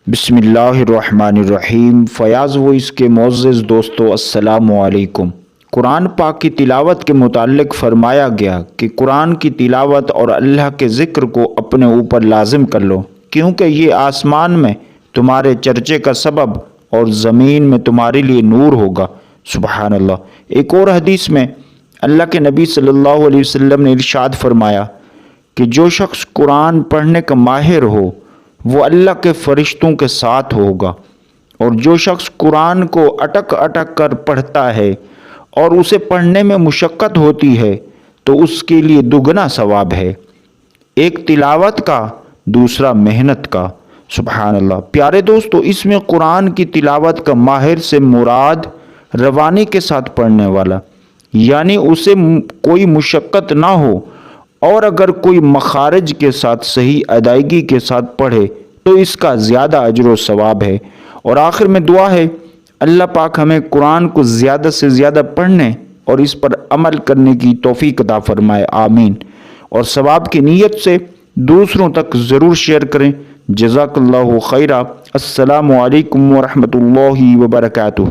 बिस्मिल्लाहिर्रहमानिर्रहीम। फ़याज़ वॉइस के मोअज़्ज़ज़ दोस्तों, अस्सलामु अलैकुम। कुरान पाक की तिलावत के मुताल्लिक़ फ़रमाया गया कि कुरान की तिलावत और अल्लाह के ज़िक्र को अपने ऊपर लाजिम कर लो, क्योंकि ये आसमान में तुम्हारे चर्चे का सबब और ज़मीन में तुम्हारे लिए नूर होगा। सुबहान अल्लाह। एक और हदीस में अल्लाह के नबी सल्लल्लाहु अलैहि वसल्लम ने इरशाद फरमाया कि जो शख्स कुरान पढ़ने का माहिर हो वो अल्लाह के फ़रिश्तों के साथ होगा, और जो शख्स कुरान को अटक अटक कर पढ़ता है और उसे पढ़ने में मुशक्क़त होती है तो उसके लिए दुगना सवाब है, एक तिलावत का, दूसरा मेहनत का। सुबहान अल्लाह। प्यारे दोस्तों, इसमें कुरान की तिलावत का माहिर से मुराद रवानी के साथ पढ़ने वाला, यानी उसे कोई मुशक्क़त ना हो, और अगर कोई मखारिज के साथ सही अदायगी के साथ पढ़े तो इसका ज़्यादा अजर व सवाब है। और आखिर में दुआ है, अल्लाह पाक हमें कुरान को ज़्यादा से ज़्यादा पढ़ने और इस पर अमल करने की तौफीक अता फरमाए, आमीन। और सवाब की नीयत से दूसरों तक ज़रूर शेयर करें। जज़ाकल्लाहु खैरा। अस्सलामु अलैकुम व रहमतुल्लाहि व बरकातुहू।